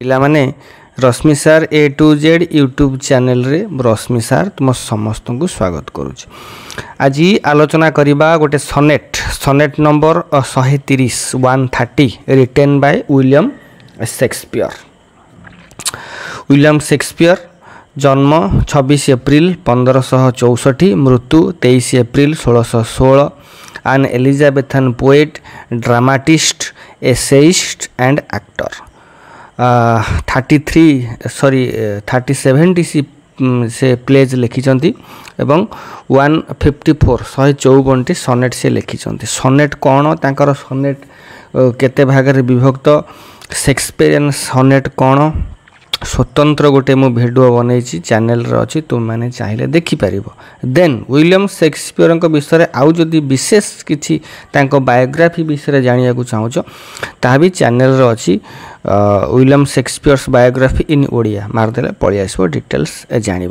ପିଲାମାନେ Rashmi sir A to Z YouTube channel रे रश्मि सार तुम समस्त को स्वागत करुच्ची। आज आलोचना करबा गोटे sonnet number 130 130 written by William Shakespeare. जन्म 26 एप्रिल 1564, मृत्यु 23 April 1616। An Elizabethan poet, dramatist, essayist and actor. 37 से प्लेज लिखिंट एवं 154 सनेट से लिखिंट। सनेट कौन तांकर सनेट केते भाग विभक्त, शेक्सपियरियन सनेट कौन स्वतंत्र गोटे मु भिडियो बनई चैनल अच्छी तुम मैंने चाहिए देखिपर। देन विलियम शेक्सपियर विषय आउ जदि विशेष किसी बायोग्राफी विषय जाना चाहूच ता भी चैनल अच्छी विलियम शेक्सपियर्स बायोग्राफी इन ओडिया मारदेले पलि आसो डिटेल्स जान।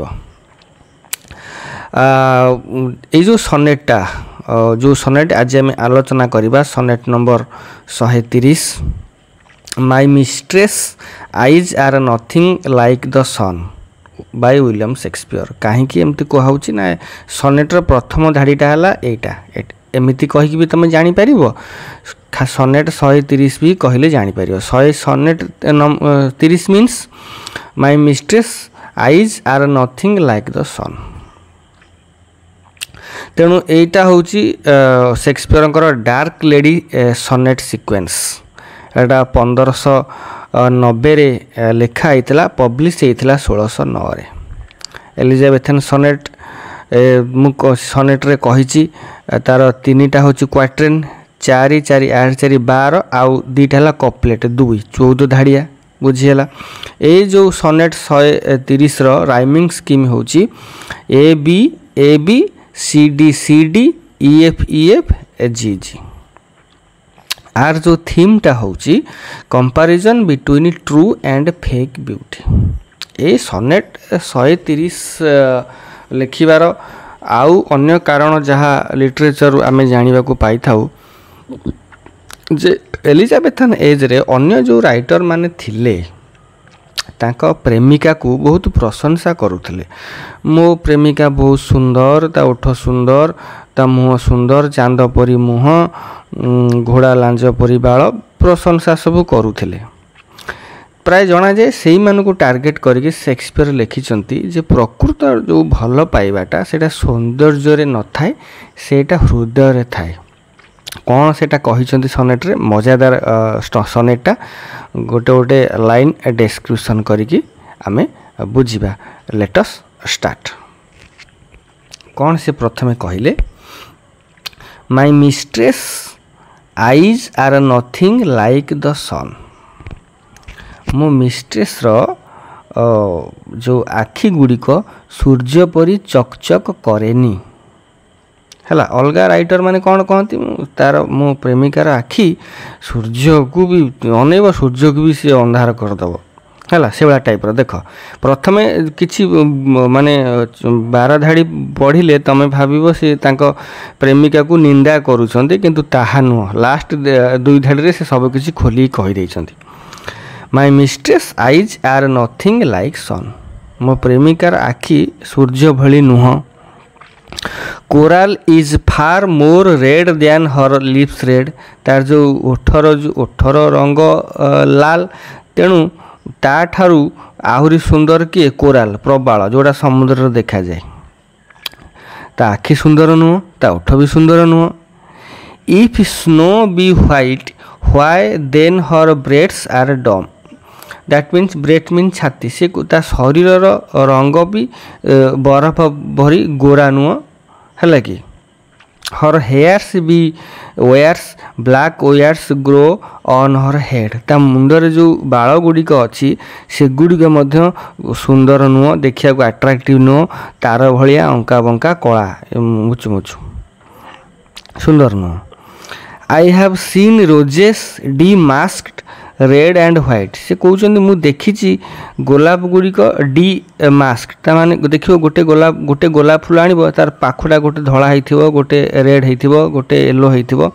जो सनेटा जो सनेट आज आम आलोचना करवा sonnet number 130। My mistress eyes are nothing like the sun by William Shakespeare. कहीं एमती कहुची ना सनेटर प्रथम धाड़ीटा है यहाँ एमती कहीकि भी तुम जापर। सनेट 130 भी कहले जापर। 100 sonnet 30 means my mistress eyes are nothing like the sun. तेणु एटा हूँ Shakespeare dark lady sonnet sequence. एटा 1590 लिखा होता, पब्लिश होता 1609। एलिजाबेथन सनेट सनेट रे कही तार तीनटा हूँ क्वाट्रेन 4 4 8 4 12 आउ दीटा है कपलेट 2 14 धाड़िया बुझीगला। ये जो सनेट 130 राइमिंग स्कीम हूँ A B C D E F G. आर जो थीम टा होची comparison between true and fake beauty. ए सनेट 130 लिखिबार आउ अन्य कारण जहाँ लिटरेचर आमे जानिबा को पाई थाउ जे एलिजाबेथन एज रे अन्य जो राइटर माने थिले तांका प्रेमिका को बहुत प्रशंसा करुथिले। मो प्रेमिका बहुत सुंदर, ता ओठ सुंदर, ता मुह सुंदर, चांद परी मुह, घोड़ा लांज परी बाल, प्रशंसा सब करुथिले। प्राय जना जाए से मानू टार्गेट करके शेक्सपियर लिखिंट जे प्रकृत जो भल पाइबाटा सेटा सौंदर्य न थाए, सेटा हृदय थाए। कौन सेटा कहिसंती सनेट रे मजादार सनेटा गोटे गोटे लाइन डिस्क्रिप्शन करिकी आमे बुझिबा। Let us start. कौन से प्रथमे कहिले my mistress eyes are nothing like the sun. मो मिस्ट्रेस जो आखि गुड़िक सूर्य परी चकचक करेनी है। अलग राइटर माने कौन कहती तार मो प्रेमिकार आखि सूर्य को भी अनेब, सूर्य को भी सी अंधार करदेव है से भाया टाइप देख। प्रथमे किछि माने 12 धाड़ी पढ़िले तमें भाव सी प्रेमिका को निंदा करुछंती, किंतु ताहा नुह। लास्ट 2 धाड़ी से सब किछि खोली कहि दैछंती। My mistress eyes are nothing like sun. मो प्रेमिकार आखि सूर्य भली नुह। Coral is far more red than her lips red. तार जो ओठर रंग लाल, तेणु ता ठारू आहुरी सुंदर किए कोराल प्रबाल जोड़ा समुद्र देखा जाए। ता आखि सुंदर नुह, ता ओठ भी सुंदर नुह। If snow be white why then her breasts are dun. That means breast mean छाती। से शरीर रंग भी बरफ भरी गोरा नुह है कि। Her hairs be wires black wires grow on her head. ता मुंडरे जो बाल गुड़िक अच्छी से गुड़िक मध्य सुंदर नुह, देखा को अट्राक्टिव नुह, तार भलिया अंका बंका कला मुचु मुचु सुंदर नुह। I have seen roses damasked red and white. से कहते मु देखी गोलाप गुड़िक डी मास्क, माने देखियो गोटे गोलाप फूल आनिबो तार पाखुटा गोटे धला होइथिबो, गोटे रेड होइथिबो, गोटे येलो होइथिबो।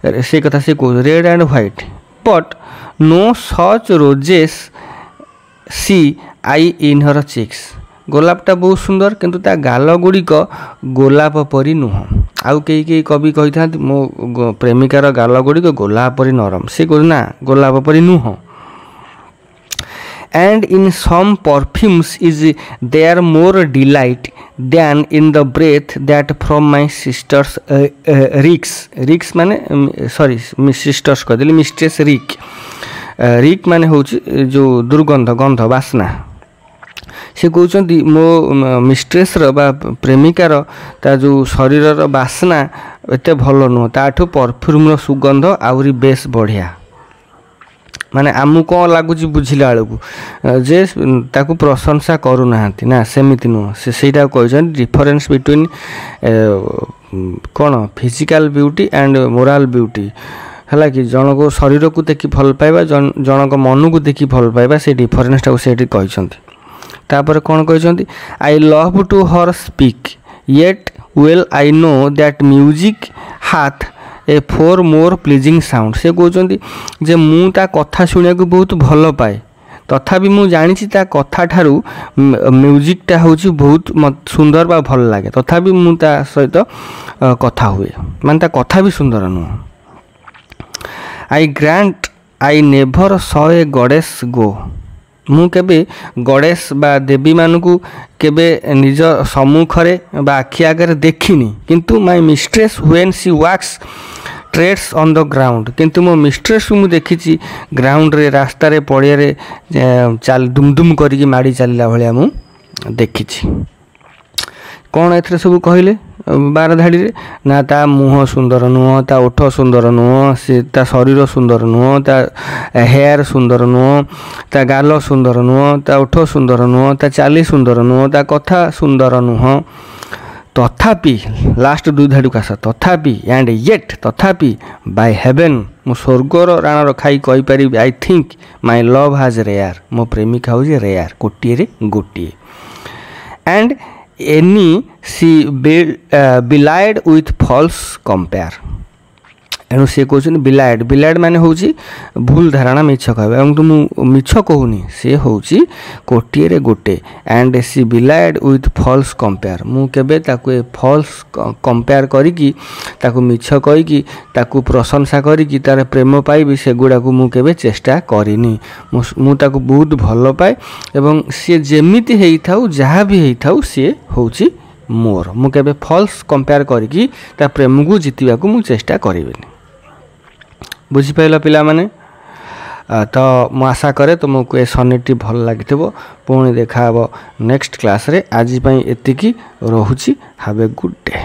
से कथा से कह red and white but no such roses see I in her cheeks गोलापटा बहुत सुंदर किंतु ता गाल गुड़िक गोलाप परी नुह आउ कई कवि कही था मो प्रेमिकार गाल गुड़िक गोलाप परी नरम से ना गोलाप परी नुह and in some perfumes is there more delight than in the breath that from my sister's Ricks माने sorry sisters कह देली मिस्ट्रेस रिक माने होची जो दुर्गंध गंध वासना से कहते मो मिस्ट्रेस बा प्रेमिकार ता जो शरीर बासना एते भल नुह ताठू परफ्यूम सुगंध आहरी बेस बढ़िया माने आमु कौन लगुच बुझिला बेलू जे ताकू प्रशंसा करूना ना सेमिति नुह से डिफरेन्स बिटवीन कौन physical beauty and morale beauty है कि जन को शरीर को देखि भल पाइबा जन को मन को देखि भल पाइबा से डिफरेन्स टाक से तापर कौन कहते I love to hear speak yet well I know that music hath a far more pleasing sound से कहते जे मु ता कथा शुणा को बहुत भल पाए तथापि मु जानी ता कथा ठारू म्यूजिकटा हूँ बहुत सुंदर बा भल लगे तथापि मु ता सहित कथा हुए माने ता कथा भी सुंदर नुह I grant I never saw a goddess go मु केबे गणेश बा देवी मानकू केबे निज सम्मुखरे बा आखि आगे देखिनी किंतु my mistress when she walks treads on the ground किंतु मो मिस्ट्रेस को मु देखिची ग्राउंड रे रास्ता रे पड़िया रे चल दुमदुम करिकी माड़ी चलला भलिया मु देखिची कौन एथरे सब कहले 12 धाड़ी रे ना ता मुह सुंदर नुह ता ओठ सुंदर नुह से ता शरीर सुंदर नुह ता हेयर सुंदर नुह ता गाल सुंदर नुह ता ओठ सुंदर नुह ता चाली सुंदर नुह ता कथा सुंदर नुह तथापि लास्ट 2 धाड़ी कासा तथापि एंड येट तथापि बाय हेवन मो स्वर्गर राणार खाई कहि पारि I think my love has rare मो प्रेमिका हो जे रेयर कोटिए रे गोटिए and any she belied with false compare एणु सी कहते बिलाइड माने होची भूल धारणा मिछ कहबा एवं तो मु मिछ कहूनी से होची कोटिए रे गोटे and she belied with false compare मु केबे ताकू ए फॉल्स कंपेयर करिकी ताकू मिछ कहिकी ताकू प्रशंसा करिकी तार प्रेम पाइबी से गुडा को मु केबे चेष्टा करिनी मु ताकू बहुत भल पाए एवं सी जेमिति हेई थाउ जहा भी हेई थाउ से होची मोर मु केबे फॉल्स कंपेयर करिकी ता प्रेम को जितिबा को मु चेष्टा करिबेनी बुझिपाइल पिला माने तो मु आशा करे तुमको ए सनेटटी भल लगी पुणी देखा नेक्स्ट क्लास रे आज एतिकी रहुची हैव ए गुड डे।